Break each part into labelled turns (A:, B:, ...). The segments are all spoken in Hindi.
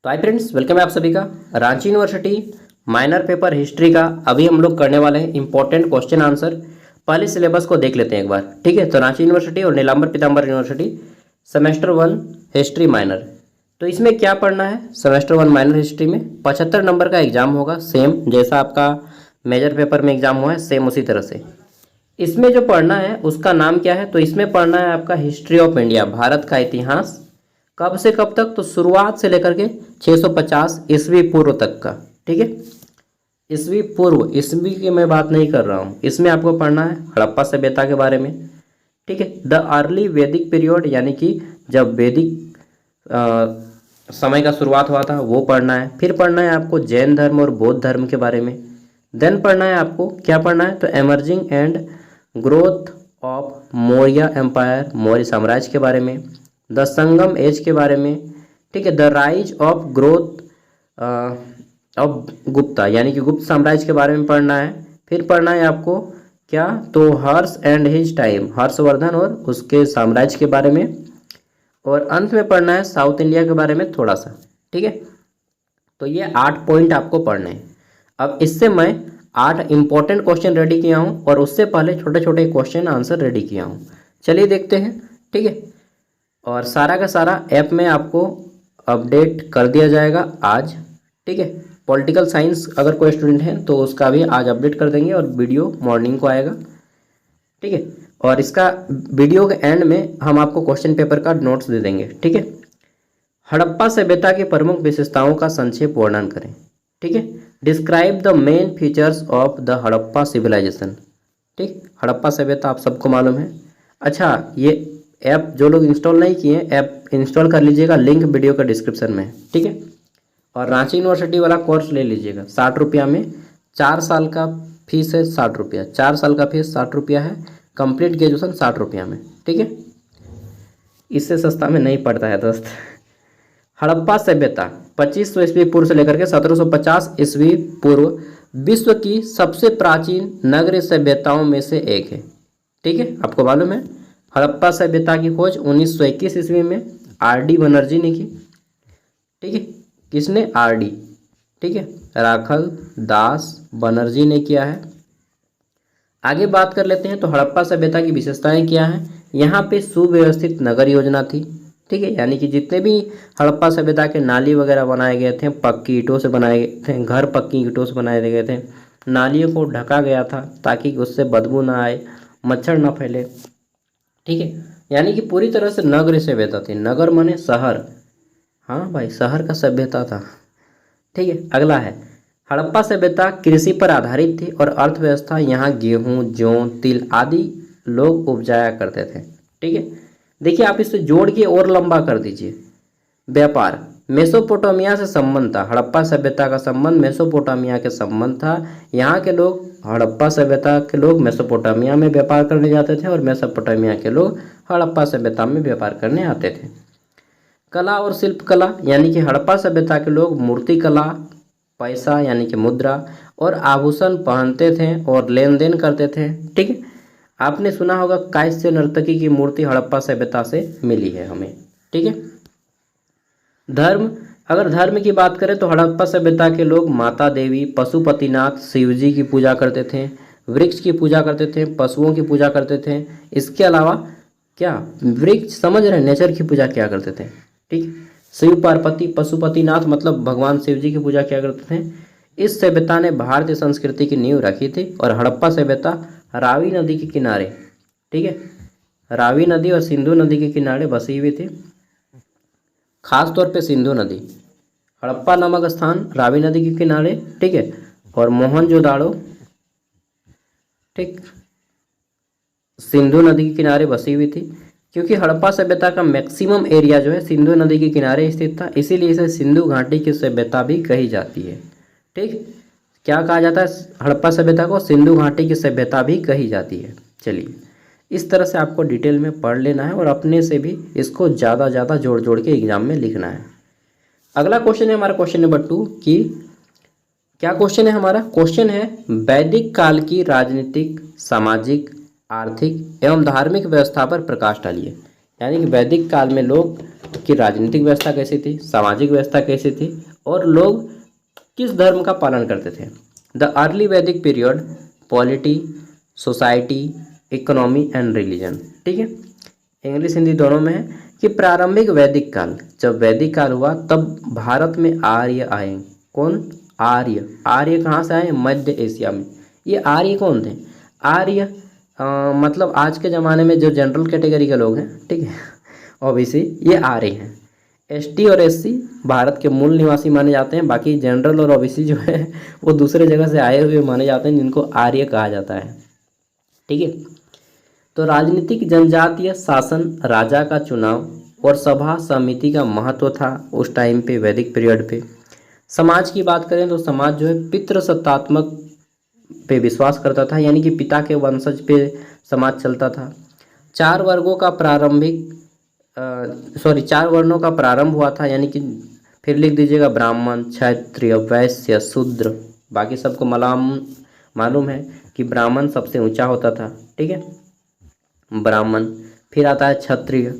A: तो हाय फ्रेंड्स, वेलकम है आप सभी का Ranchi university minor paper history का। अभी हम लोग करने वाले हैं इंपॉर्टेंट क्वेश्चन आंसर। पहले सिलेबस को देख लेते हैं एक बार, ठीक है। तो रांची यूनिवर्सिटी और नीलांबर पीताम्बर यूनिवर्सिटी सेमेस्टर 1 हिस्ट्री माइनर। तो इसमें क्या पढ़ना है? सेमेस्टर 1 माइनर हिस्ट्री में 75 नंबर का एग्जाम होगा, सेम जैसा आपका मेजर पेपर में एग्जाम हुआ है, सेम उसी तरह से। इसमें जो पढ़ना है उसका नाम क्या है? तो इसमें पढ़ना है आपका हिस्ट्री ऑफ इंडिया, भारत का इतिहास। कब से कब तक? तो शुरुआत से लेकर के 650 ईस्वी पूर्व तक का, ठीक है। ईस्वी पूर्व, ईस्वी की मैं बात नहीं कर रहा हूँ। इसमें आपको पढ़ना है हड़प्पा सभ्यता के बारे में, ठीक है। द अर्ली वैदिक पीरियड, यानी कि जब वैदिक समय का शुरुआत हुआ था, वो पढ़ना है। फिर पढ़ना है आपको जैन धर्म और बौद्ध धर्म के बारे में। देन पढ़ना है आपको, क्या पढ़ना है? तो emerging and growth of Maurya empire, Maurya साम्राज्य के बारे में। द संगम एज के बारे में, ठीक है। The rise of growth of Gupta, यानी कि गुप्त साम्राज्य के बारे में पढ़ना है। फिर पढ़ना है आपको क्या? तो हर्ष एंड हिज टाइम, हर्षवर्धन और उसके साम्राज्य के बारे में। और अंत में पढ़ना है साउथ इंडिया के बारे में थोड़ा सा, ठीक है। तो ये 8 पॉइंट आपको पढ़ने हैं। अब इससे मैं 8 इंपॉर्टेंट क्वेश्चन रेडी किया हूँ और उससे पहले छोटे छोटे क्वेश्चन आंसर रेडी किया हूँ। चलिए देखते हैं, ठीक है। और सारा का सारा ऐप में आपको अपडेट कर दिया जाएगा आज, ठीक है। पॉलिटिकल साइंस अगर कोई स्टूडेंट है तो उसका भी आज अपडेट कर देंगे और वीडियो मॉर्निंग को आएगा, ठीक है। और इसका वीडियो के एंड में हम आपको क्वेश्चन पेपर का नोट्स दे देंगे, ठीक है। हड़प्पा सभ्यता की प्रमुख विशेषताओं का संक्षेप वर्णन करें, ठीक है। Describe the main features of the Harappa civilisation, ठीक। हड़प्पा सभ्यता आप सबको मालूम है। अच्छा, ये ऐप जो लोग इंस्टॉल नहीं किए हैं, ऐप इंस्टॉल कर लीजिएगा, लिंक वीडियो का डिस्क्रिप्शन में है, ठीक है। और रांची यूनिवर्सिटी वाला कोर्स ले लीजिएगा 60 रुपया में। 4 साल का फीस है 60 रुपया, 4 साल का फीस 60 रुपया है। कंप्लीट ग्रेजुएशन 60 रुपया में, ठीक है। इससे सस्ता में नहीं पड़ता है दोस्त। हड़प्पा सभ्यता 2500 ईस्वी पूर्व से लेकर के 1750 ईस्वी पूर्व विश्व की सबसे प्राचीन नगरीय सभ्यताओं में से एक है, ठीक है। आपको मालूम है हड़प्पा सभ्यता की खोज 1921 ईस्वी में आर.डी. बनर्जी ने की, ठीक है। किसने? आर.डी., ठीक है, राखल दास बनर्जी ने किया है। आगे बात कर लेते हैं। तो हड़प्पा सभ्यता की विशेषताएं क्या हैं? यहाँ पे सुव्यवस्थित नगर योजना थी, ठीक है। यानी कि जितने भी हड़प्पा सभ्यता के नाली वगैरह बनाए गए थे, पक्की ईंटों से बनाए गए थे, घर पक्की ईंटों से बनाए गए थे। नालियों को ढका गया था ताकि उससे बदबू ना आए, मच्छर ना फैले, ठीक है। यानी कि पूरी तरह से नगर सभ्यता थी। नगर माने शहर, हाँ भाई, शहर का सभ्यता था, ठीक है। अगला है हड़प्पा सभ्यता कृषि पर आधारित थी और अर्थव्यवस्था यहाँ गेहूँ, जौ, तिल आदि लोग उपजाया करते थे, ठीक है। देखिए, आप इसे जोड़ के और लंबा कर दीजिए। व्यापार मेसोपोटामिया से संबंध था। हड़प्पा सभ्यता का संबंध मेसोपोटामिया के संबंध था। यहाँ के लोग, हड़प्पा सभ्यता के लोग मेसोपोटामिया में व्यापार करने जाते थे और मेसोपोटामिया के लोग हड़प्पा सभ्यता में व्यापार करने आते थे। कला और शिल्प कला, यानी कि हड़प्पा सभ्यता के लोग मूर्ति कला, पैसा यानी कि मुद्रा और आभूषण पहनते थे और लेन देन करते थे, ठीक है। आपने सुना होगा कांस्य नर्तकी की मूर्ति हड़प्पा सभ्यता से मिली है हमें, ठीक है। धर्म, अगर धर्म की बात करें तो हड़प्पा सभ्यता के लोग माता देवी, पशुपतिनाथ, शिवजी की पूजा करते थे, वृक्ष की पूजा करते थे, पशुओं की पूजा करते थे। इसके अलावा क्या, वृक्ष समझ रहे हैं, नेचर की पूजा क्या करते थे, ठीक। शिव पार्वती, पशुपतिनाथ मतलब भगवान शिव जी की पूजा किया करते थे। इस सभ्यता ने भारतीय संस्कृति की नींव रखी थी। और हड़प्पा सभ्यता रावी नदी के किनारे, ठीक है, रावी नदी और सिंधु नदी के किनारे बसी हुई थी। खास तौर पे सिंधु नदी, हड़प्पा नामक स्थान रावी नदी के किनारे, ठीक है। और मोहनजोदाड़ो, ठीक, सिंधु नदी के किनारे बसी हुई थी। क्योंकि हड़प्पा सभ्यता का मैक्सिमम एरिया जो है सिंधु नदी के किनारे स्थित था, इसीलिए इसे सिंधु घाटी की सभ्यता भी कही जाती है, ठीक। क्या कहा जाता है हड़प्पा सभ्यता को? सिंधु घाटी की सभ्यता भी कही जाती है। चलिए, इस तरह से आपको डिटेल में पढ़ लेना है और अपने से भी इसको ज़्यादा ज़्यादा जोड़ जोड़ के एग्जाम में लिखना है। अगला क्वेश्चन है हमारा क्वेश्चन नंबर 2 की क्या क्वेश्चन है हमारा? क्वेश्चन है वैदिक काल की राजनीतिक, सामाजिक, आर्थिक एवं धार्मिक व्यवस्था पर प्रकाश डालिए। यानी कि वैदिक काल में लोग की राजनीतिक व्यवस्था कैसी थी, सामाजिक व्यवस्था कैसी थी और लोग किस धर्म का पालन करते थे। द अर्ली वैदिक period, polity, society, economy and religion. ठीक है, इंग्लिश हिंदी दोनों में है कि प्रारंभिक वैदिक काल, जब वैदिक काल हुआ तब भारत में आर्य आए। कौन? आर्य। आर्य कहाँ से आए? मध्य एशिया में। ये आर्य कौन थे? आर्य मतलब आज के ज़माने में जो जनरल कैटेगरी के लोग हैं, ठीक है, ओबीसी, ये आर्य हैं। एसटी और एससी भारत के मूल निवासी माने जाते हैं, बाकी जनरल और ओबीसी जो है वो दूसरे जगह से आए हुए माने जाते हैं, जिनको आर्य कहा जाता है। ठीक है, तो राजनीतिक जनजातीय शासन, राजा का चुनाव और सभा समिति का महत्व था उस टाइम पे, वैदिक पीरियड पे। समाज की बात करें तो समाज जो है पितृसत्तात्मक पे विश्वास करता था, यानी कि पिता के वंशज पे समाज चलता था। चार वर्गों का चार वर्णों का प्रारंभ हुआ था, यानी कि फिर लिख दीजिएगा ब्राह्मण, क्षत्रिय, वैश्य, शूद्र। बाकी सबको मालूम है कि ब्राह्मण सबसे ऊंचा होता था। ठीक है, ब्राह्मण, फिर आता है क्षत्रिय,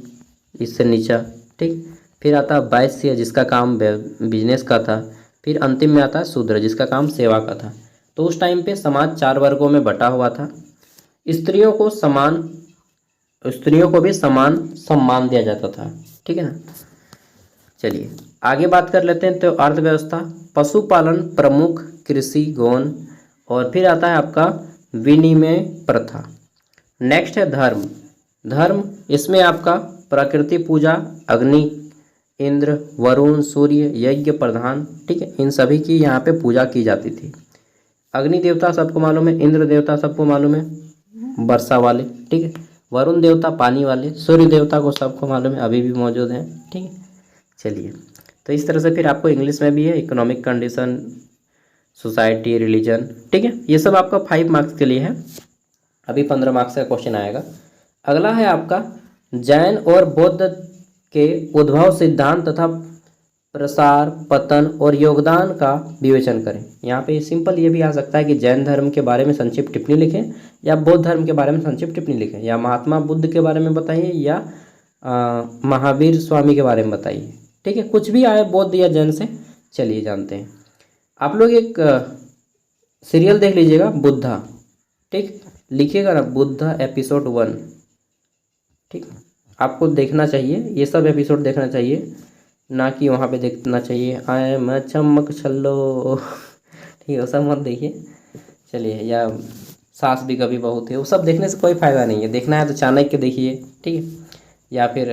A: इससे नीचा। ठीक, फिर आता है वैश्य जिसका काम बिजनेस का था, फिर अंतिम में आता है शूद्र जिसका काम सेवा का था। तो उस टाइम पे समाज चार वर्गों में बटा हुआ था। स्त्रियों को भी समान सम्मान दिया जाता था। ठीक है ना। चलिए आगे बात कर लेते हैं। तो अर्थव्यवस्था, पशुपालन प्रमुख, कृषि, गौण, और फिर आता है आपका विनिमय प्रथा। नेक्स्ट है धर्म। धर्म, इसमें आपका प्रकृति पूजा, अग्नि, इंद्र, वरुण, सूर्य, यज्ञ प्रधान। ठीक है, इन सभी की यहाँ पे पूजा की जाती थी। अग्नि देवता सबको मालूम है, इंद्र देवता सबको मालूम है, वर्षा वाले। ठीक है, वरुण देवता पानी वाले, सूर्य देवता को सबको मालूम है, अभी भी मौजूद हैं। ठीक है, चलिए तो इस तरह से फिर आपको इंग्लिश में भी है इकोनॉमिक कंडीशन, सोसाइटी, रिलीजन। ठीक है, ये सब आपका 5 मार्क्स के लिए है, अभी 15 मार्क्स का क्वेश्चन आएगा। अगला है आपका जैन और बौद्ध के उद्भव सिद्धांत तथा प्रसार, पतन और योगदान का विवेचन करें। यहाँ पे सिंपल ये भी आ सकता है कि जैन धर्म के बारे में संक्षिप्त टिप्पणी लिखें, या बौद्ध धर्म के बारे में संक्षिप्त टिप्पणी लिखें, या महात्मा बुद्ध के बारे में बताइए, या महावीर स्वामी के बारे में बताइए। ठीक है, कुछ भी आए बौद्ध या जैन से। चलिए जानते हैं। आप लोग एक सीरियल देख लीजिएगा, बुद्धा। ठीक, लिखिएगा ना बुद्धा एपिसोड 1। ठीक, आपको देखना चाहिए, ये सब एपिसोड देखना चाहिए, ना कि वहाँ पे देखना चाहिए आई एम चमक छल्लो। ठीक है, वो सब मत देखिए। चलिए, या सास भी कभी बहू थे, वो सब देखने से कोई फ़ायदा नहीं है। देखना है तो चाणक्य देखिए। ठीक है, या फिर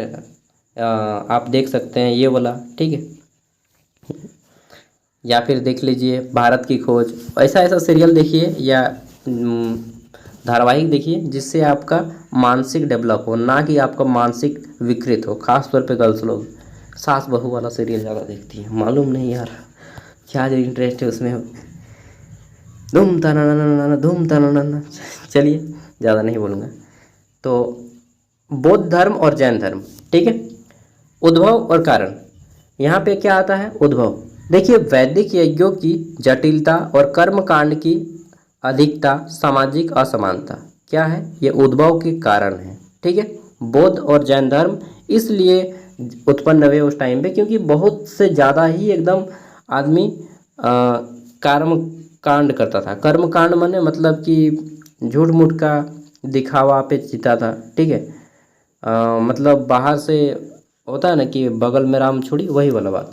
A: आप देख सकते हैं ये वाला। ठीक है, या फिर देख लीजिए भारत की खोज। ऐसा ऐसा सीरियल देखिए या धारावाहिक देखिए जिससे आपका मानसिक डेवलप हो, ना कि आपका मानसिक विकृत हो। खास तौर पे गर्ल्स लोग सास बहू वाला सीरियल ज़्यादा देखती है, मालूम नहीं यार क्या जो इंटरेस्ट है उसमें। धूम तना धूम तना। चलिए ज़्यादा नहीं बोलूँगा। तो बौद्ध धर्म और जैन धर्म। ठीक है, उद्भव और कारण। यहाँ पे क्या आता है? उद्भव। देखिए, वैदिक यज्ञों की जटिलता और कर्मकांड की अधिकता, सामाजिक असमानता क्या है? ये उद्भव के कारण है। ठीक है, बौद्ध और जैन धर्म इसलिए उत्पन्न हुए उस टाइम पे क्योंकि बहुत से ज़्यादा ही एकदम आदमी कर्म कांड करता था। कर्म कांड माने मतलब कि झूठ मूठ का दिखावा पे जीता था। ठीक है, मतलब बाहर से होता है ना कि बगल में राम छुड़ी, वही वाला बात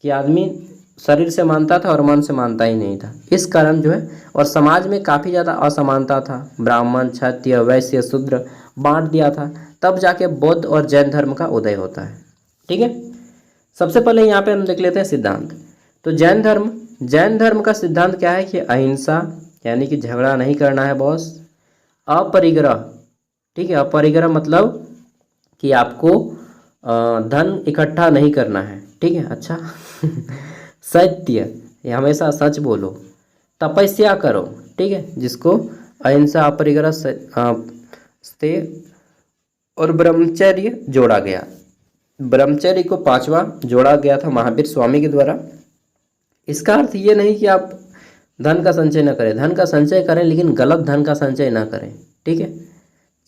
A: कि आदमी शरीर से मानता था और मन से मानता ही नहीं था। इस कारण जो है, और समाज में काफ़ी ज़्यादा असमानता था, ब्राह्मण, क्षत्रिय, वैश्य, शूद्र बांट दिया था, तब जाके बौद्ध और जैन धर्म का उदय होता है। ठीक है, सबसे पहले यहाँ पे हम देख लेते हैं सिद्धांत। तो जैन धर्म का सिद्धांत क्या है कि अहिंसा, यानी कि झगड़ा नहीं करना है बॉस। अपरिग्रह। ठीक है, अपरिग्रह मतलब कि आपको धन इकट्ठा नहीं करना है। ठीक है, अच्छा। सत्य, ये हमेशा सच बोलो। तपस्या करो। ठीक है, जिसको अहिंसा, अपरिग्रह से और ब्रह्मचर्य जोड़ा गया। ब्रह्मचर्य को 5वां जोड़ा गया था महावीर स्वामी के द्वारा। इसका अर्थ ये नहीं कि आप धन का संचय न करें, धन का संचय करें लेकिन गलत धन का संचय ना करें। ठीक है,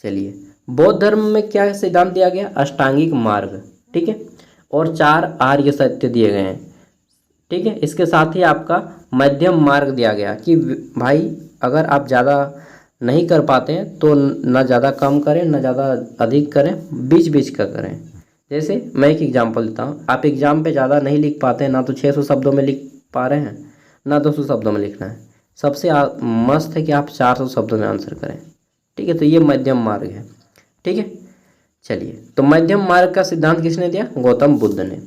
A: चलिए बौद्ध धर्म में क्या सिद्धांत दिया गया? अष्टांगिक मार्ग, ठीक है, और 4 आर्य सत्य दिए गए हैं, ठीक है। इसके साथ ही आपका मध्यम मार्ग दिया गया कि भाई अगर आप ज़्यादा नहीं कर पाते हैं तो ना ज़्यादा कम करें ना ज़्यादा अधिक करें, बीच बीच का करें। जैसे मैं एक एग्जांपल देता हूँ, आप एग्जाम पे ज़्यादा नहीं लिख पाते हैं, ना तो 600 शब्दों में लिख पा रहे हैं ना 200 शब्दों में लिखना है, सबसे मस्त है कि आप 400 शब्दों में आंसर करें, ठीक है। तो ये मध्यम मार्ग है, ठीक है। चलिए, तो मध्यम मार्ग का सिद्धांत किसने दिया? गौतम बुद्ध ने।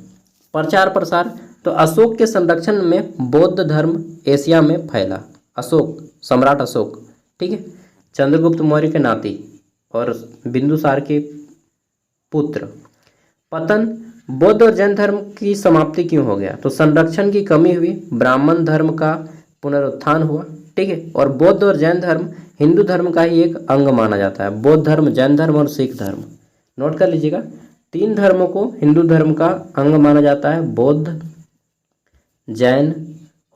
A: प्रचार प्रसार, तो अशोक के संरक्षण में बौद्ध धर्म एशिया में फैला। अशोक, सम्राट अशोक, ठीक है, चंद्रगुप्त मौर्य के नाती और बिंदुसार के पुत्र। पतन, बौद्ध और जैन धर्म की समाप्ति क्यों हो गया? तो संरक्षण की कमी हुई, ब्राह्मण धर्म का पुनरुत्थान हुआ, ठीक है। और बौद्ध और जैन धर्म हिंदू धर्म का ही एक अंग माना जाता है, बौद्ध धर्म, जैन धर्म और सिख धर्म। नोट कर लीजिएगा, 3 धर्मों को हिंदू धर्म का अंग माना जाता है, बौद्ध, जैन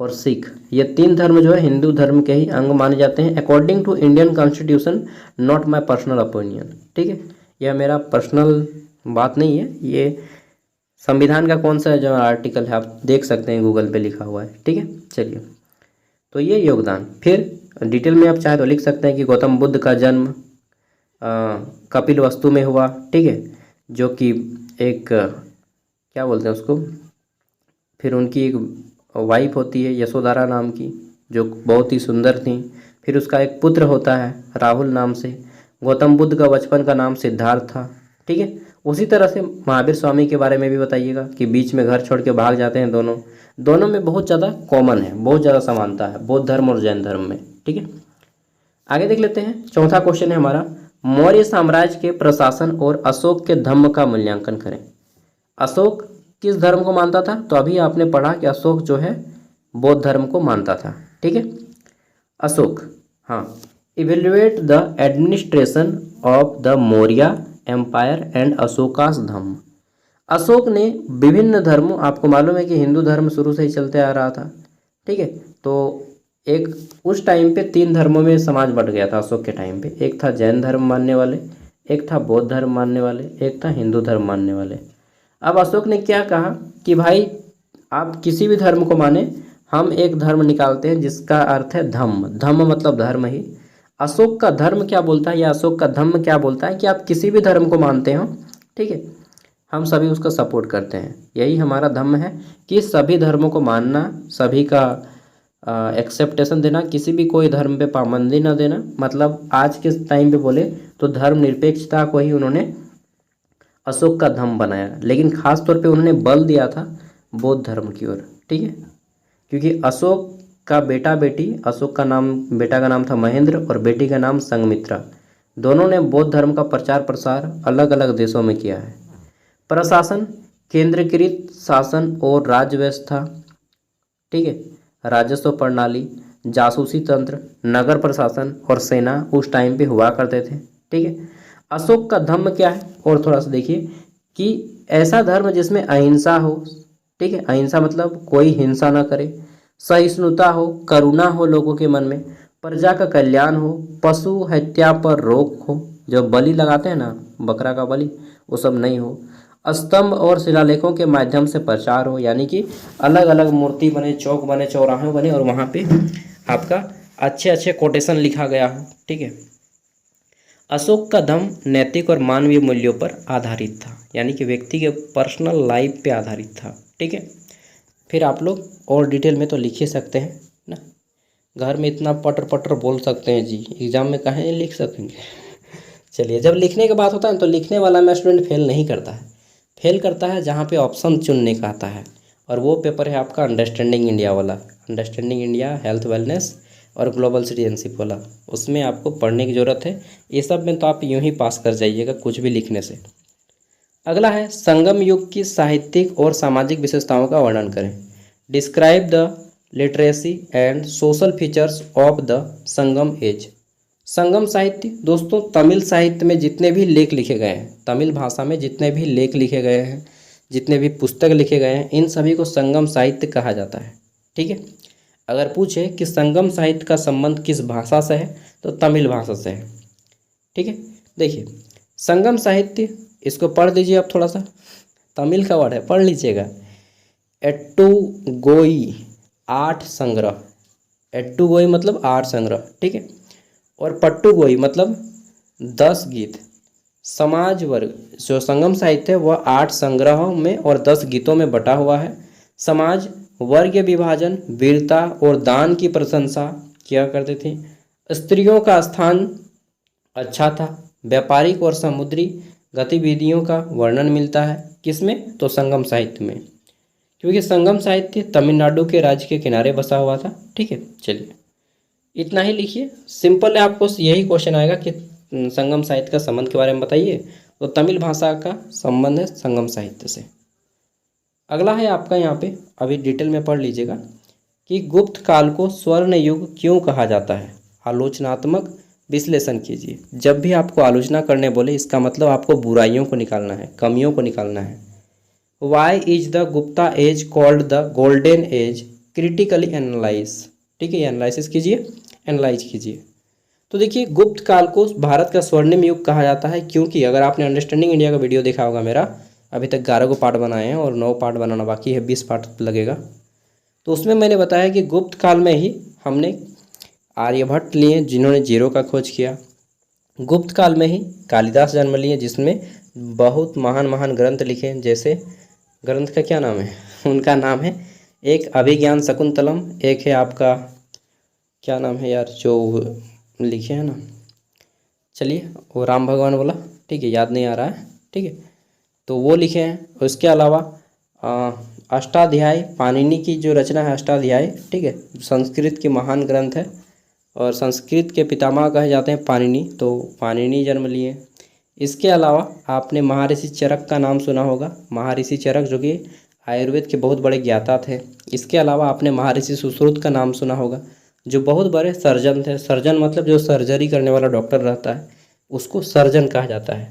A: और सिख। ये 3 धर्म जो है हिंदू धर्म के ही अंग माने जाते हैं according to Indian constitution, not my personal opinion, ठीक है। यह मेरा पर्सनल बात नहीं है, ये संविधान का कौन सा जो आर्टिकल है आप देख सकते हैं, गूगल पे लिखा हुआ है, ठीक है। चलिए, तो ये योगदान, फिर डिटेल में आप चाहे तो लिख सकते हैं कि गौतम बुद्ध का जन्म कपिल वस्तु में हुआ, ठीक है, जो कि एक क्या बोलते हैं उसको, फिर उनकी एक वाइफ होती है यशोधरा नाम की, जो बहुत ही सुंदर थी। फिर उसका एक पुत्र होता है राहुल नाम से। गौतम बुद्ध का बचपन का नाम सिद्धार्थ था, ठीक है। उसी तरह से महावीर स्वामी के बारे में भी बताइएगा कि बीच में घर छोड़ के भाग जाते हैं, दोनों में बहुत ज़्यादा कॉमन है, बहुत ज़्यादा समानता है बौद्ध धर्म और जैन धर्म में, ठीक है। आगे देख लेते हैं, चौथा क्वेश्चन है हमारा, मौर्य साम्राज्य के प्रशासन और अशोक के धम्म का मूल्यांकन करें। अशोक किस धर्म को मानता था? तो अभी आपने पढ़ा कि अशोक जो है बौद्ध धर्म को मानता था, ठीक है। अशोक, हाँ, evaluate the administration of the Maurya empire and Ashoka's dhamma. Ashok ने विभिन्न धर्मों, आपको मालूम है कि हिंदू धर्म शुरू से ही चलते आ रहा था, ठीक है। तो एक उस टाइम पे 3 धर्मों में समाज बट गया था अशोक के टाइम पे, एक था जैन धर्म मानने वाले, एक था बौद्ध धर्म मानने वाले, एक था हिंदू धर्म मानने वाले। अब अशोक ने क्या कहा कि भाई आप किसी भी धर्म को माने, हम एक धर्म निकालते हैं जिसका अर्थ है धम्म, धम्म मतलब धर्म ही। अशोक का धर्म क्या बोलता है या अशोक का धम्म क्या बोलता है कि आप किसी भी धर्म को मानते हो, ठीक है, हम सभी उसको सपोर्ट करते हैं। यही हमारा धम्म है कि सभी धर्मों को मानना, सभी का एक्सेप्टेशन देना, किसी भी कोई धर्म पे पाबंदी न देना। मतलब आज के टाइम पे बोले तो धर्मनिरपेक्षता को ही उन्होंने अशोक का धम्म बनाया, लेकिन खास तौर पे उन्होंने बल दिया था बौद्ध धर्म की ओर, ठीक है। क्योंकि अशोक का बेटा बेटी, अशोक का नाम, बेटा का नाम था महेंद्र और बेटी का नाम संघमित्रा, दोनों ने बौद्ध धर्म का प्रचार प्रसार अलग अलग देशों में किया है। प्रशासन, केंद्रीकृत शासन और राज्य व्यवस्था, ठीक है, राजस्व प्रणाली, जासूसी तंत्र, नगर प्रशासन और सेना उस टाइम पे हुआ करते थे, ठीक है। अशोक का धम्म क्या है, और थोड़ा सा देखिए कि ऐसा धर्म जिसमें अहिंसा हो, ठीक है, अहिंसा मतलब कोई हिंसा ना करे, सहिष्णुता हो, करुणा हो लोगों के मन में, प्रजा का कल्याण हो, पशु हत्या पर रोक हो, जो बलि लगाते हैं ना बकरा का बलि, वो सब नहीं हो, स्तंभ और शिलालेखों के माध्यम से प्रचार हो, यानी कि अलग अलग मूर्ति बने, चौक बने, चौराहे बने और वहाँ पे आपका अच्छे अच्छे कोटेशन लिखा गया हो, ठीक है। अशोक का धम्म नैतिक और मानवीय मूल्यों पर आधारित था, यानी कि व्यक्ति के पर्सनल लाइफ पे आधारित था, ठीक है। फिर आप लोग और डिटेल में तो लिख ही सकते हैं ना, घर में इतना पटर पटर बोल सकते हैं जी, एग्जाम में कहाँ लिख सकेंगे। चलिए, जब लिखने की बात होता है तो लिखने वाला में स्टूडेंट फेल नहीं करता है, फेल करता है जहाँ पे ऑप्शन चुनने का आता है, और वो पेपर है आपका अंडरस्टैंडिंग इंडिया वाला, अंडरस्टैंडिंग इंडिया, हेल्थ वेलनेस और ग्लोबल सिटीजनशिप वाला, उसमें आपको पढ़ने की ज़रूरत है। ये सब में तो आप यूं ही पास कर जाइएगा कुछ भी लिखने से। अगला है संगम युग की साहित्यिक और सामाजिक विशेषताओं का वर्णन करें। Describe the literacy and social features of the Sangam age. Sangam साहित्य, दोस्तों तमिल साहित्य में जितने भी लेख लिखे गए हैं, तमिल भाषा में जितने भी लेख लिखे गए हैं, जितने भी पुस्तक लिखे गए हैं, इन सभी को संगम साहित्य कहा जाता है, ठीक है। अगर पूछे कि संगम साहित्य का संबंध किस भाषा से है तो तमिल भाषा से है, ठीक है। देखिए, संगम साहित्य, इसको पढ़ लीजिए आप थोड़ा सा, तमिल का वर्ड है, पढ़ लीजिएगा। एट्टुगोई, 8 संग्रह। एट्टुगोई मतलब 8 संग्रह, ठीक है। और पट्टुगोई मतलब 10 गीत। समाज वर्ग, जो संगम साहित्य है वह 8 संग्रहों में और 10 गीतों में बटा हुआ है। समाज वर्ग विभाजन, वीरता और दान की प्रशंसा किया करते थे। स्त्रियों का स्थान अच्छा था। व्यापारिक और समुद्री गतिविधियों का वर्णन मिलता है किसमें, तो संगम साहित्य में, क्योंकि संगम साहित्य तमिलनाडु के राज्य के किनारे बसा हुआ था, ठीक है। चलिए इतना ही लिखिए, सिंपल है। आपको यही क्वेश्चन आएगा कि संगम साहित्य का संबंध के बारे में बताइए, तो तमिल भाषा का संबंध है संगम साहित्य से। अगला है आपका यहाँ पे, अभी डिटेल में पढ़ लीजिएगा कि गुप्त काल को स्वर्ण युग क्यों कहा जाता है। आलोचनात्मक विश्लेषण कीजिए। जब भी आपको आलोचना करने बोले, इसका मतलब आपको बुराइयों को निकालना है, कमियों को निकालना है। Why is the Gupta age called the golden age, critically analyse, ठीक है। एनालिसिस कीजिए, एनालाइज कीजिए। तो देखिए गुप्त काल को भारत का स्वर्णिम युग कहा जाता है, क्योंकि अगर आपने अंडरस्टैंडिंग इंडिया का वीडियो देखा होगा मेरा, अभी तक 11 को पार्ट बनाए हैं और 9 पार्ट बनाना बाकी है, 20 पार्ट लगेगा। तो उसमें मैंने बताया कि गुप्त काल में ही हमने आर्यभट्ट लिए जिन्होंने जीरो का खोज किया। गुप्त काल में ही कालिदास जन्म लिए जिसमें बहुत महान महान ग्रंथ लिखे, जैसे ग्रंथ का क्या नाम है, उनका नाम है एक अभिज्ञान शकुंतलम, एक है आपका क्या नाम है यार जो लिखे हैं ना, चलिए वो राम भगवान बोला, ठीक है, याद नहीं आ रहा है, ठीक है, तो वो लिखे हैं। उसके अलावा अष्टाध्यायी, पाणिनि की जो रचना है अष्टाध्यायी, ठीक है, संस्कृत की महान ग्रंथ है और संस्कृत के पितामह कहे जाते हैं पाणिनि, तो पाणिनि जन्म लिए। इसके अलावा आपने महर्षि चरक का नाम सुना होगा, महर्षि चरक जो कि आयुर्वेद के बहुत बड़े ज्ञाता थे। इसके अलावा आपने महर्षि सुश्रुत का नाम सुना होगा, जो बहुत बड़े सर्जन थे। सर्जन मतलब जो सर्जरी करने वाला डॉक्टर रहता है उसको सर्जन कहा जाता है।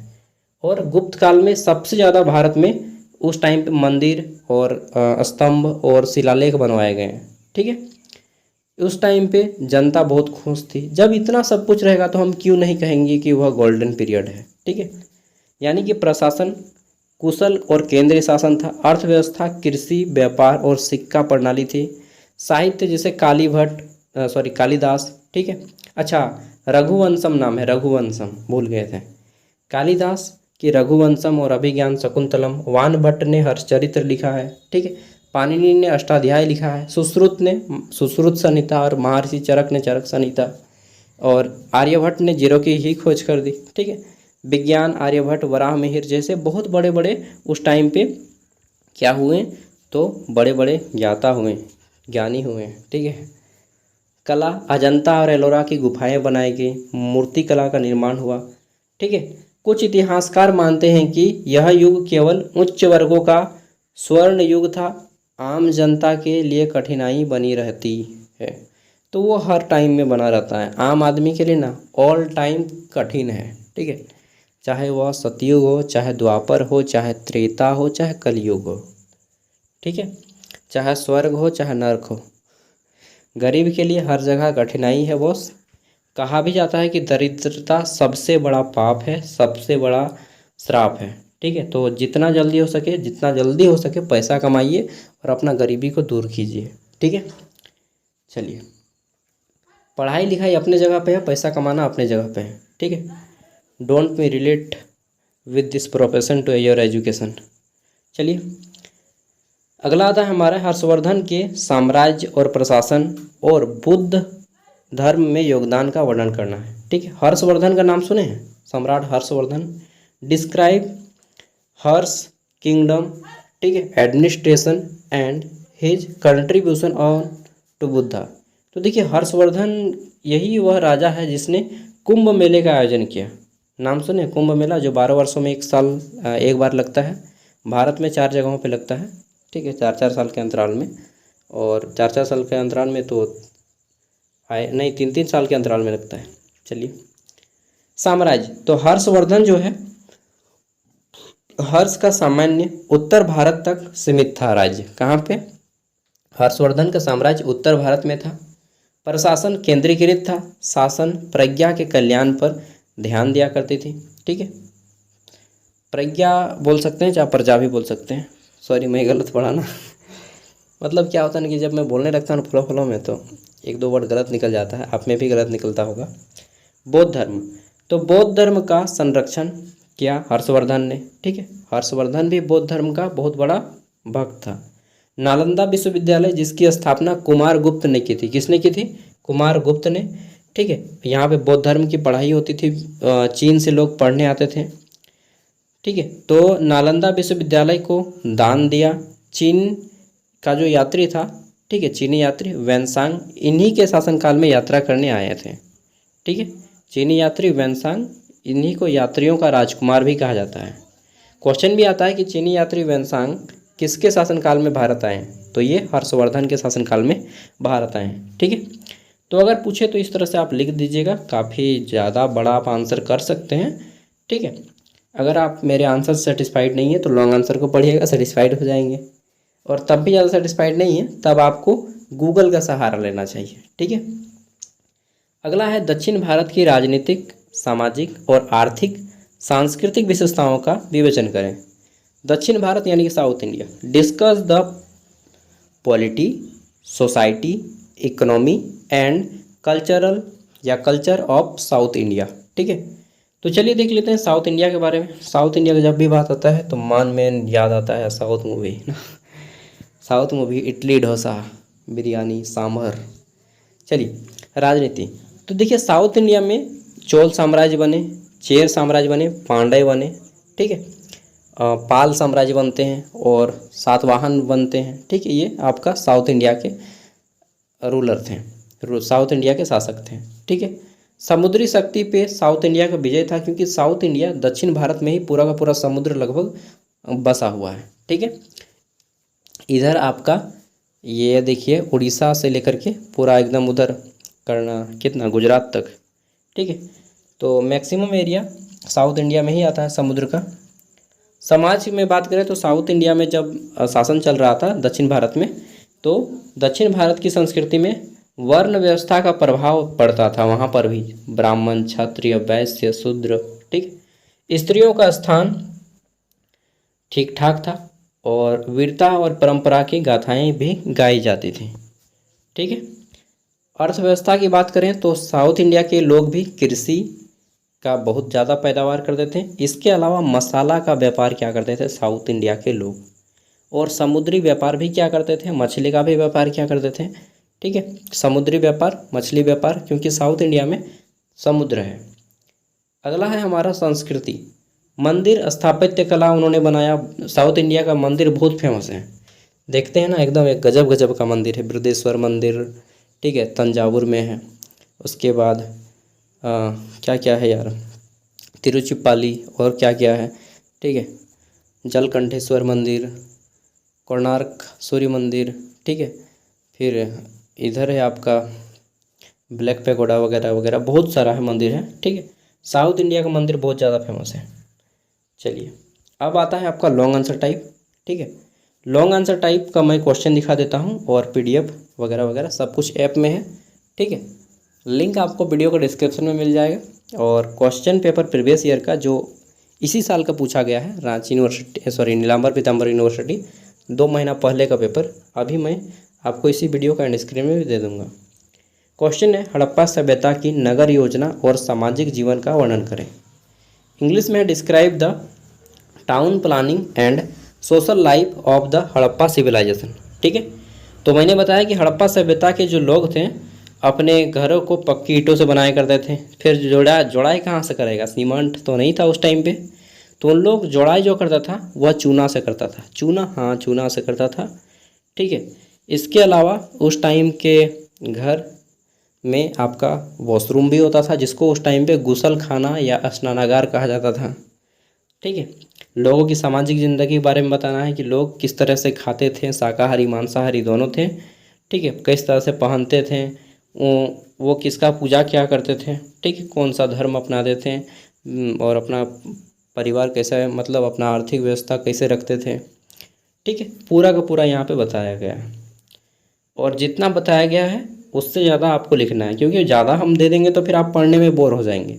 A: और गुप्त काल में सबसे ज़्यादा भारत में उस टाइम पे मंदिर और स्तंभ और शिलालेख बनवाए गए हैं, ठीक है। उस टाइम पे जनता बहुत खुश थी। जब इतना सब कुछ रहेगा तो हम क्यों नहीं कहेंगे कि वह गोल्डन पीरियड है, ठीक है। यानी कि प्रशासन कुशल और केंद्रीय शासन था, अर्थव्यवस्था, कृषि, व्यापार और सिक्का प्रणाली थी। साहित्य जैसे कालिदास, ठीक है। अच्छा, रघुवंशम नाम है, रघुवंशम भूल गए थे। कालिदास की रघुवंशम और अभिज्ञान शकुंतलम, वानभट्ट ने हर्षचरित्र लिखा है, ठीक है। पाणिनि ने अष्टाध्यायी लिखा है, सुश्रुत ने सुश्रुत संहिता और महर्षि चरक ने चरक संहिता, और आर्यभट्ट ने जीरो की ही खोज कर दी, ठीक है। विज्ञान आर्यभट्ट, वराह मिहिर जैसे बहुत बड़े बड़े उस टाइम पे क्या हुए, तो बड़े बड़े ज्ञाता हुए, ज्ञानी हुए, ठीक है। कला, अजंता और एलोरा की गुफाएं बनाई गई, मूर्ति कला का निर्माण हुआ, ठीक है। कुछ इतिहासकार मानते हैं कि यह युग केवल उच्च वर्गों का स्वर्ण युग था, आम जनता के लिए कठिनाई बनी रहती है। तो वो हर टाइम में बना रहता है, आम आदमी के लिए ना ऑल टाइम कठिन है, ठीक है। चाहे वह सतयुग हो, चाहे द्वापर हो, चाहे त्रेता हो, चाहे कलयुग हो, ठीक है। चाहे स्वर्ग हो, चाहे नरक हो, गरीब के लिए हर जगह कठिनाई है बॉस। कहा भी जाता है कि दरिद्रता सबसे बड़ा पाप है, सबसे बड़ा श्राप है, ठीक है। तो जितना जल्दी हो सके पैसा कमाइए और अपना गरीबी को दूर कीजिए, ठीक है। चलिए, पढ़ाई लिखाई अपने जगह पे है, पैसा कमाना अपने जगह पे है, ठीक है। Don't me relate with this profession to your education. चलिए अगला आता है हमारा हर्षवर्धन के साम्राज्य और प्रशासन और बुद्ध धर्म में योगदान का वर्णन करना है, ठीक है। हर्षवर्धन का नाम सुने हैं, सम्राट हर्षवर्धन। डिस्क्राइब हर्ष किंगडम, ठीक है, administration and his contribution on to Buddha. तो देखिए हर्षवर्धन यही वह राजा है जिसने कुंभ मेले का आयोजन किया। नाम सुने, कुंभ मेला जो 12 वर्षों में एक बार लगता है। भारत में 4 जगहों पे लगता है, ठीक है, 4-4 साल के अंतराल में, और 4-4 साल के अंतराल में तो नहीं 3-3 साल के अंतराल में लगता है। चलिए, साम्राज्य, तो हर्षवर्धन जो है, हर्ष का सामान्य उत्तर भारत तक सीमित था राज्य। कहाँ पे? हर्षवर्धन का साम्राज्य उत्तर भारत में था। प्रशासन केंद्रीकृत था, शासन प्रज्ञा के कल्याण पर ध्यान दिया करती थी, ठीक है। प्रज्ञा बोल सकते हैं, चाहे प्रजा भी बोल सकते हैं। सॉरी मैं गलत पढ़ा ना। मतलब क्या होता है ना कि जब मैं बोलने लगता हूँ फ्लो फ्लो में, तो एक दो वर्ड गलत निकल जाता है, आप में भी गलत निकलता होगा। बौद्ध धर्म, तो बौद्ध धर्म का संरक्षण किया हर्षवर्धन ने। ठीक है, हर्षवर्धन भी बौद्ध धर्म का बहुत बड़ा भक्त था। नालंदा विश्वविद्यालय जिसकी स्थापना कुमारगुप्त ने की थी, किसने की थी? कुमारगुप्त ने। ठीक है, यहाँ पे बौद्ध धर्म की पढ़ाई होती थी, चीन से लोग पढ़ने आते थे। ठीक है, तो नालंदा विश्वविद्यालय को दान दिया चीन का जो यात्री था। ठीक है, चीनी यात्री वेनसांग इन्हीं के शासनकाल में यात्रा करने आए थे। ठीक है, चीनी यात्री वेनसांग, इन्हीं को यात्रियों का राजकुमार भी कहा जाता है। क्वेश्चन भी आता है कि चीनी यात्री वेनसांग किसके शासनकाल में भारत आए हैं, तो ये हर्षवर्धन के शासनकाल में भारत आए हैं। ठीक है, तो अगर पूछे तो इस तरह से आप लिख दीजिएगा, काफ़ी ज़्यादा बड़ा आप आंसर कर सकते हैं। ठीक है, अगर आप मेरे आंसर से सेटिस्फाइड नहीं है तो लॉन्ग आंसर को पढ़िएगा, सेटिस्फाइड हो जाएंगे। और तब भी ज़्यादा सेटिस्फाइड नहीं है तब आपको गूगल का सहारा लेना चाहिए। ठीक है, अगला है दक्षिण भारत की राजनीतिक, सामाजिक और आर्थिक सांस्कृतिक विशेषताओं का विवेचन करें। दक्षिण भारत यानी कि south India. Discuss the polity, society, economy and cultural या कल्चर ऑफ साउथ इंडिया। ठीक है, तो चलिए देख लेते हैं साउथ इंडिया के बारे में। साउथ इंडिया की जब भी बात आता है तो मन में याद आता है साउथ मूवी ना। South movie, idli dosa, biryani, sambar. चलिए राजनीति, तो देखिए साउथ इंडिया में चोल साम्राज्य बने, चेर साम्राज्य बने, पांड्य बने। ठीक है, पाल साम्राज्य बनते हैं और सातवाहन बनते हैं। ठीक है, ये आपका साउथ इंडिया के रूलर थे, साउथ इंडिया के शासक थे। ठीक है, समुद्री शक्ति पे साउथ इंडिया का विजय था, क्योंकि साउथ इंडिया दक्षिण भारत में ही पूरा का पूरा समुद्र लगभग बसा हुआ है। ठीक है, इधर आपका ये देखिए उड़ीसा से लेकर के पूरा एकदम उधर करना कितना गुजरात तक। ठीक है, तो मैक्सिमम एरिया साउथ इंडिया में ही आता है समुद्र का। समाज में बात करें तो साउथ इंडिया में जब शासन चल रहा था दक्षिण भारत में, तो दक्षिण भारत की संस्कृति में वर्ण व्यवस्था का प्रभाव पड़ता था। वहाँ पर भी ब्राह्मण, क्षत्रिय, वैश्य, शूद्र। ठीक, स्त्रियों का स्थान ठीक ठाक था और वीरता और परंपरा की गाथाएं भी गाई जाती थी। ठीक है, अर्थव्यवस्था की बात करें तो साउथ इंडिया के लोग भी कृषि का बहुत ज़्यादा पैदावार करते थे। इसके अलावा मसाला का व्यापार क्या करते थे साउथ इंडिया के लोग, और समुद्री व्यापार भी क्या करते थे, मछली का भी व्यापार क्या करते थे। ठीक है, समुद्री व्यापार, मछली व्यापार, क्योंकि साउथ इंडिया में समुद्र है। अगला है हमारा संस्कृति, मंदिर स्थापत्य कला उन्होंने बनाया। साउथ इंडिया का मंदिर बहुत फेमस है, देखते हैं ना, एकदम एक गजब गजब का मंदिर है। बृहदेश्वर मंदिर, ठीक है, तंजावुर में है। उसके बाद क्या क्या है यार, तिरुचिप्पाली, और क्या क्या है। ठीक है, जलकंठेश्वर मंदिर, कोणार्क सूर्य मंदिर। ठीक है, फिर इधर है आपका ब्लैक पैगोडा वगैरह वगैरह, बहुत सारा है मंदिर है। ठीक है, साउथ इंडिया का मंदिर बहुत ज़्यादा फेमस है। चलिए अब आता है आपका लॉन्ग आंसर टाइप। ठीक है, लॉन्ग आंसर टाइप का मैं क्वेश्चन दिखा देता हूँ, और पीडीएफ वगैरह वगैरह सब कुछ ऐप में है। ठीक है, लिंक आपको वीडियो को डिस्क्रिप्शन में मिल जाएगा। और क्वेश्चन पेपर प्रीवियस ईयर का जो इसी साल का पूछा गया है, रांची यूनिवर्सिटी, सॉरी नीलांबर पीताम्बर यूनिवर्सिटी, 2 महीना पहले का पेपर, अभी मैं आपको इसी वीडियो का एंड स्क्रीन में भी दे दूँगा। क्वेश्चन है, हड़प्पा सभ्यता की नगर योजना और सामाजिक जीवन का वर्णन करें। इंग्लिश में describe the town planning and social life of the Harappa civilisation. ठीक है, तो मैंने बताया कि हड़प्पा सभ्यता के जो लोग थे अपने घरों को पक्की ईंटों से बनाया करते थे। फिर जोड़ाई कहाँ से करेगा, सीमेंट तो नहीं था उस टाइम पे, तो उन लोग जोड़ाई जो करता था वह चूना से करता था। चूना से करता था। ठीक है, इसके अलावा उस टाइम के घर में आपका वॉशरूम भी होता था, जिसको उस टाइम पे गुसल खाना या स्नानागार कहा जाता था। ठीक है, लोगों की सामाजिक ज़िंदगी के बारे में बताना है कि लोग किस तरह से खाते थे, शाकाहारी मांसाहारी दोनों थे। ठीक है, किस तरह से पहनते थे, वो किसका पूजा क्या करते थे। ठीक है, कौन सा धर्म अपनाते थे, और अपना परिवार कैसा, मतलब अपना आर्थिक व्यवस्था कैसे रखते थे। ठीक है, पूरा का पूरा यहाँ पे बताया गया है, और जितना बताया गया है उससे ज़्यादा आपको लिखना है, क्योंकि ज़्यादा हम दे देंगे तो फिर आप पढ़ने में बोर हो जाएंगे।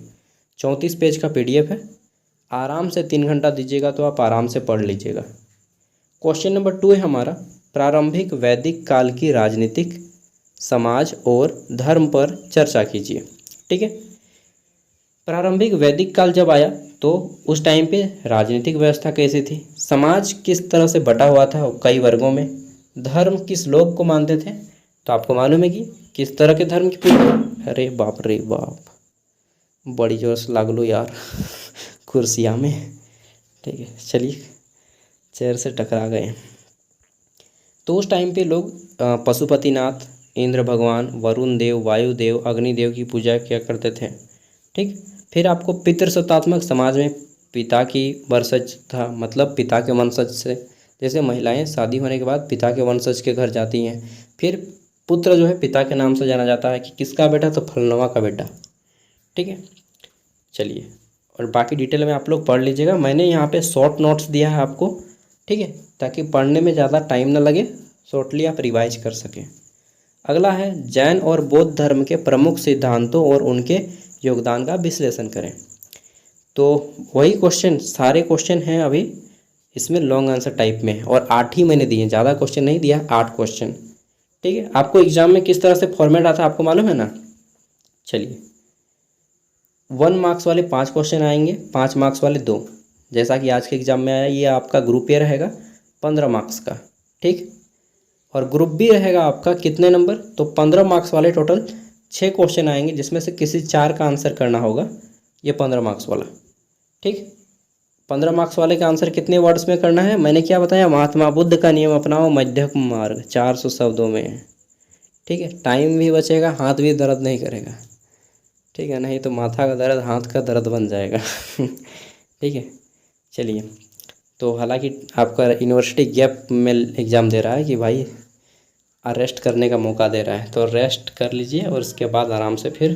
A: 34 पेज का पीडीएफ है, आराम से 3 घंटा दीजिएगा तो आप आराम से पढ़ लीजिएगा। क्वेश्चन नंबर 2 है हमारा, प्रारंभिक वैदिक काल की राजनीतिक, समाज और धर्म पर चर्चा कीजिए। ठीक है, प्रारंभिक वैदिक काल जब आया तो उस टाइम पे राजनीतिक व्यवस्था कैसी थी, समाज किस तरह से बटा हुआ था कई वर्गों में, धर्म किस लोग को मानते थे, तो आपको मालूम है कि किस तरह के धर्म की पूजा। अरे बाप रे बाप, बड़ी जोर से लाग लो यार कुर्सिया में। ठीक है, चलिए, चेयर से टकरा गए। तो उस टाइम पे लोग पशुपतिनाथ, इंद्र भगवान, वरुण देव, वायुदेव, अग्निदेव की पूजा किया करते थे। ठीक, फिर आपको पितृसत्तात्मक समाज में पिता की वंशज था, मतलब पिता के वंशज से, जैसे महिलाएं शादी होने के बाद पिता के वंशज के घर जाती हैं। फिर पुत्र जो है पिता के नाम से जाना जाता है कि किसका बेटा, तो फलनवा का बेटा। ठीक है, चलिए, और बाकी डिटेल में आप लोग पढ़ लीजिएगा। मैंने यहाँ पे शॉर्ट नोट्स दिया है आपको, ठीक है, ताकि पढ़ने में ज़्यादा टाइम ना लगे, शॉर्टली आप रिवाइज कर सकें। अगला है जैन और बौद्ध धर्म के प्रमुख सिद्धांतों और उनके योगदान का विश्लेषण करें। तो वही क्वेश्चन, सारे क्वेश्चन हैं अभी इसमें लॉन्ग आंसर टाइप में है, और 8 ही मैंने दिए, ज़्यादा क्वेश्चन नहीं दिया, 8 क्वेश्चन। ठीक है, आपको एग्जाम में किस तरह से फॉर्मेट आता है आपको मालूम है ना। चलिए, 1 मार्क्स वाले 5 क्वेश्चन आएंगे, 5 मार्क्स वाले 2, जैसा कि आज के एग्ज़ाम में आया। ये आपका ग्रुप ए रहेगा 15 मार्क्स का। ठीक, और ग्रुप बी रहेगा आपका कितने नंबर, तो 15 मार्क्स वाले टोटल 6 क्वेश्चन आएंगे, जिसमें से किसी 4 का आंसर करना होगा, ये 15 मार्क्स वाला। ठीक, 15 मार्क्स वाले का आंसर कितने वर्ड्स में करना है, मैंने क्या बताया, महात्मा बुद्ध का नियम अपनाओ, मध्यम मार्ग, 400 शब्दों में। ठीक है, टाइम भी बचेगा, हाथ भी दर्द नहीं करेगा। ठीक है, नहीं तो माथा का दर्द हाथ का दर्द बन जाएगा ठीक है, चलिए, तो हालांकि आपका यूनिवर्सिटी गैप में एग्ज़ाम दे रहा है कि भाई रेस्ट करने का मौका दे रहा है, तो रेस्ट कर लीजिए और उसके बाद आराम से फिर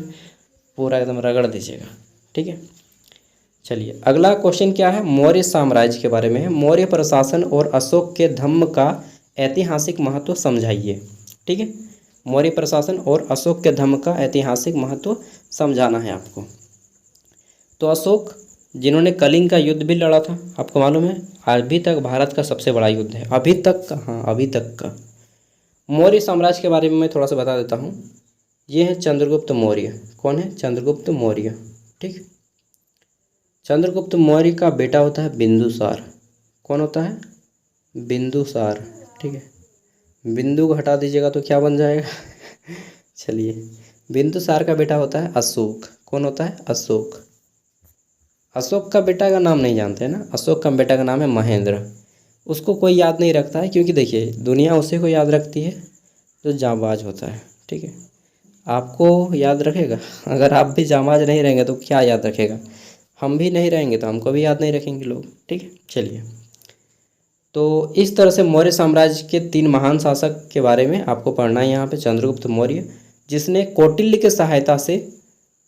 A: पूरा एकदम रगड़ दीजिएगा। ठीक है, चलिए, अगला क्वेश्चन क्या है, मौर्य साम्राज्य के बारे में है। मौर्य प्रशासन और अशोक के धम्म का ऐतिहासिक महत्व समझाइए। ठीक है, मौर्य प्रशासन और अशोक के धम्म का ऐतिहासिक महत्व समझाना है आपको। तो अशोक जिन्होंने कलिंग का युद्ध भी लड़ा था, आपको मालूम है, अभी तक भारत का सबसे बड़ा युद्ध है, अभी तक का, हाँ अभी तक का। मौर्य साम्राज्य के बारे में मैं थोड़ा सा बता देता हूँ। ये है चंद्रगुप्त मौर्य। कौन है, चंद्रगुप्त मौर्य। ठीक, चंद्रगुप्त मौर्य का बेटा होता है बिंदुसार। कौन होता है, बिंदुसार। ठीक है, बिंदु को हटा दीजिएगा तो क्या बन जाएगा चलिए, बिंदुसार का बेटा होता है अशोक। कौन होता है, अशोक। अशोक का बेटा का नाम नहीं जानते हैं ना, अशोक का बेटा का नाम है महेंद्र। उसको कोई याद नहीं रखता है, क्योंकि देखिए दुनिया उसी को याद रखती है जो जांबाज होता है। ठीक है, आपको याद रखेगा, अगर आप भी जांबाज नहीं रहेंगे तो क्या याद रखेगा, हम भी नहीं रहेंगे तो हमको भी याद नहीं रखेंगे लोग। ठीक है, चलिए, तो इस तरह से मौर्य साम्राज्य के 3 महान शासक के बारे में आपको पढ़ना है यहाँ पे। चंद्रगुप्त मौर्य, जिसने कौटिल्य की सहायता से,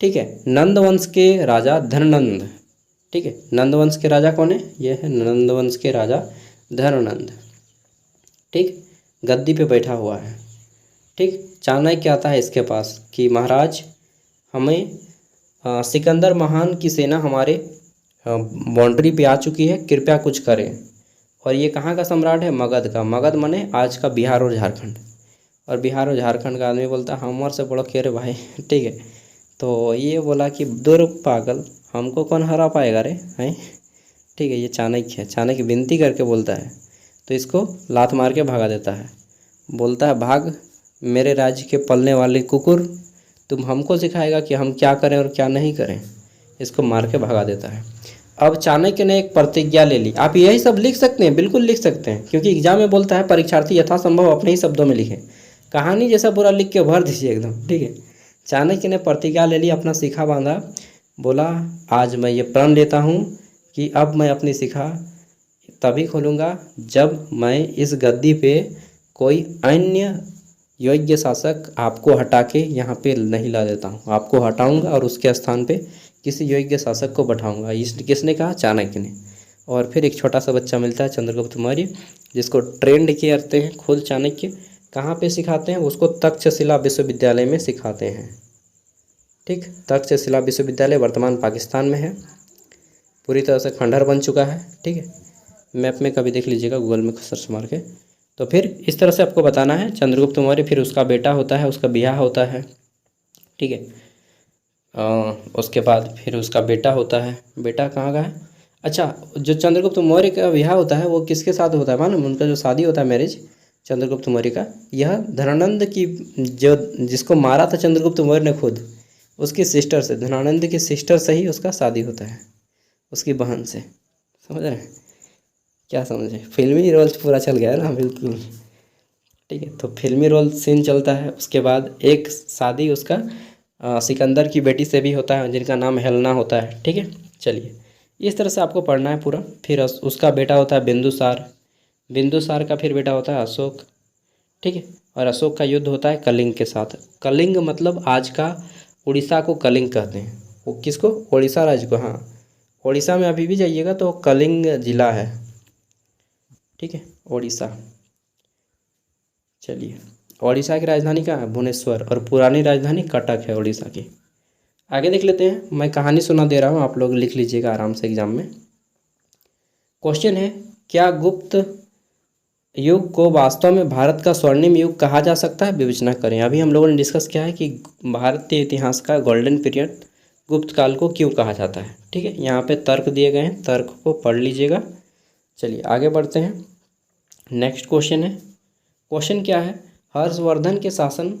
A: ठीक है, नंद वंश के राजा धननंद, ठीक है, नंद वंश के राजा कौन है, ये है नंद वंश के राजा धननंद। ठीक, गद्दी पे बैठा हुआ है। ठीक, चाणक्य आता है इसके पास कि महाराज हमें सिकंदर महान की सेना हमारे बाउंड्री पे आ चुकी है, कृपया कुछ करें। और ये कहाँ का सम्राट है, मगध का। मगध माने आज का बिहार और झारखंड। और बिहार और झारखंड का आदमी बोलता है हमारे से बड़ो के रे भाई ठीक है, तो ये बोला कि दूर पागल, हमको कौन हरा पाएगा रे हैं। ठीक है, ये चाणक्य है। चाणक्य विनती करके बोलता है, तो इसको लात मार के भगा देता है। बोलता है भाग मेरे राज्य के पलने वाले कुकुर, तुम हमको सिखाएगा कि हम क्या करें और क्या नहीं करें। इसको मार के भगा देता है। अब चाणक्य ने एक प्रतिज्ञा ले ली। आप यही सब लिख सकते हैं, बिल्कुल लिख सकते हैं, क्योंकि एग्जाम में बोलता है परीक्षार्थी यथासंभव अपने ही शब्दों में लिखे। कहानी जैसा पूरा लिख के भर दीजिए एकदम। ठीक है, चाणक्य ने प्रतिज्ञा ले ली, अपना शिखा बांधा, बोला आज मैं ये प्रण लेता हूँ कि अब मैं अपनी शिखा तभी खोलूँगा जब मैं इस गद्दी पे कोई अन्य योग्य शासक आपको हटा के यहाँ पे नहीं ला देता हूँ। आपको हटाऊँगा और उसके स्थान पे किसी योग्य शासक को बैठाऊँगा। इस किसने कहा, चाणक्य ने। और फिर एक छोटा सा बच्चा मिलता है चंद्रगुप्त मौर्य, जिसको ट्रेंड करते हैं खुद चाणक्य। कहाँ पे सिखाते हैं उसको, तक्षशिला विश्वविद्यालय में सिखाते हैं। ठीक, तक्षशिला विश्वविद्यालय वर्तमान पाकिस्तान में है। पूरी तरह से खंडहर बन चुका है। ठीक है, मैप में कभी देख लीजिएगा, गूगल में सर्च मार के। तो फिर इस तरह से आपको बताना है चंद्रगुप्त मौर्य, फिर उसका बेटा होता है, उसका ब्याह होता है। ठीक है, उसके बाद फिर उसका बेटा होता है। बेटा कहाँ का है? अच्छा, जो चंद्रगुप्त मौर्य का ब्याह होता है वो किसके साथ होता है मालूम? उनका जो शादी होता है, मैरिज चंद्रगुप्त मौर्य का, यह धनानंद की, जो जिसको मारा था चंद्रगुप्त मौर्य ने खुद, उसकी सिस्टर से, धनानंद की सिस्टर से ही उसका शादी होता है, उसकी बहन से। समझ रहे हैं? क्या समझे? फिल्मी रोल पूरा चल गया है ना, बिल्कुल। ठीक है, तो फिल्मी रोल सीन चलता है। उसके बाद एक शादी उसका सिकंदर की बेटी से भी होता है, जिनका नाम हेलेना होता है। ठीक है, चलिए इस तरह से आपको पढ़ना है पूरा। फिर उसका बेटा होता है बिंदुसार, बिंदुसार का फिर बेटा होता है अशोक। ठीक है, और अशोक का युद्ध होता है कलिंग के साथ। कलिंग मतलब आज का उड़ीसा को कलिंग कहते हैं। वो किसको? उड़ीसा राज्य को। हाँ, उड़ीसा में अभी भी जाइएगा तो कलिंग जिला है। ठीक है, उड़ीसा। चलिए, उड़ीसा की राजधानी कहाँ है? भुवनेश्वर। और पुरानी राजधानी कटक है उड़ीसा की। आगे देख लेते हैं, मैं कहानी सुना दे रहा हूँ, आप लोग लिख लीजिएगा आराम से एग्जाम में। क्वेश्चन है, क्या गुप्त युग को वास्तव में भारत का स्वर्णिम युग कहा जा सकता है? विवेचना करें। अभी हम लोगों ने डिस्कस किया है कि भारतीय इतिहास का गोल्डन पीरियड गुप्त काल को क्यों कहा जाता है। ठीक है, यहाँ पे तर्क दिए गए हैं, तर्क को पढ़ लीजिएगा। चलिए आगे बढ़ते हैं। नेक्स्ट क्वेश्चन है, क्वेश्चन क्या है? हर्षवर्धन के शासन,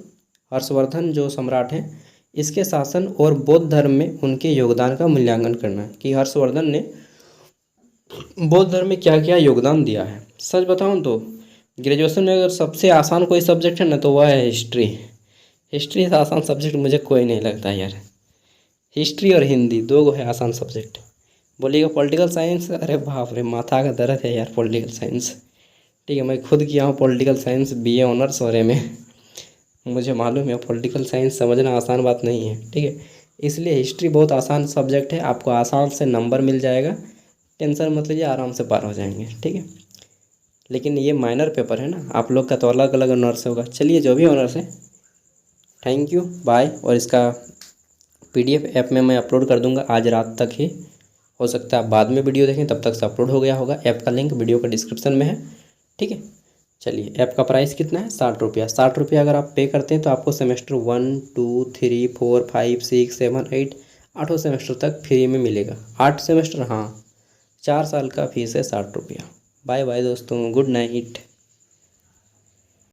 A: हर्षवर्धन जो सम्राट हैं, इसके शासन और बौद्ध धर्म में उनके योगदान का मूल्यांकन करना है कि हर्षवर्धन ने बौद्ध धर्म में क्या क्या योगदान दिया है। सच बताऊं तो ग्रेजुएशन में अगर सबसे आसान कोई सब्जेक्ट है ना तो वह है हिस्ट्री। हिस्ट्री से आसान सब्जेक्ट मुझे कोई नहीं लगता यार। हिस्ट्री और हिंदी दो गो है आसान सब्जेक्ट। बोलिएगा पॉलिटिकल साइंस, अरे बाप रे माथा का दर्द है यार पॉलिटिकल साइंस। ठीक है, मैं खुद किया हूँ पॉलिटिकल साइंस BA ऑनर्स और MA। मुझे मालूम है पॉलिटिकल साइंस समझना आसान बात नहीं है। ठीक है, इसलिए हिस्ट्री बहुत आसान सब्जेक्ट है, आपको आसान से नंबर मिल जाएगा, टेंशन मत लीजिए, आराम से पार हो जाएंगे। ठीक है, लेकिन ये माइनर पेपर है ना, आप लोग का तो अलग अलग ऑनर्स होगा। चलिए जो भी ऑनर्स है, थैंक यू, बाय। और इसका PDF ऐप में मैं अपलोड कर दूंगा आज रात तक ही, हो सकता है आप बाद में वीडियो देखें तब तक से अपलोड हो गया होगा। ऐप का लिंक वीडियो का डिस्क्रिप्शन में है। ठीक है, चलिए ऐप का प्राइस कितना है? 60 रुपया। 60 रुपया अगर आप पे करते हैं तो आपको सेमेस्टर 1, 2, 3, 4, 5, 6, 7, 8 8 सेमेस्टर तक फ्री में मिलेगा। 8 सेमेस्टर, हाँ, 4 साल का फीस है 60 रुपया। बाय बाय दोस्तों, गुड नाइट।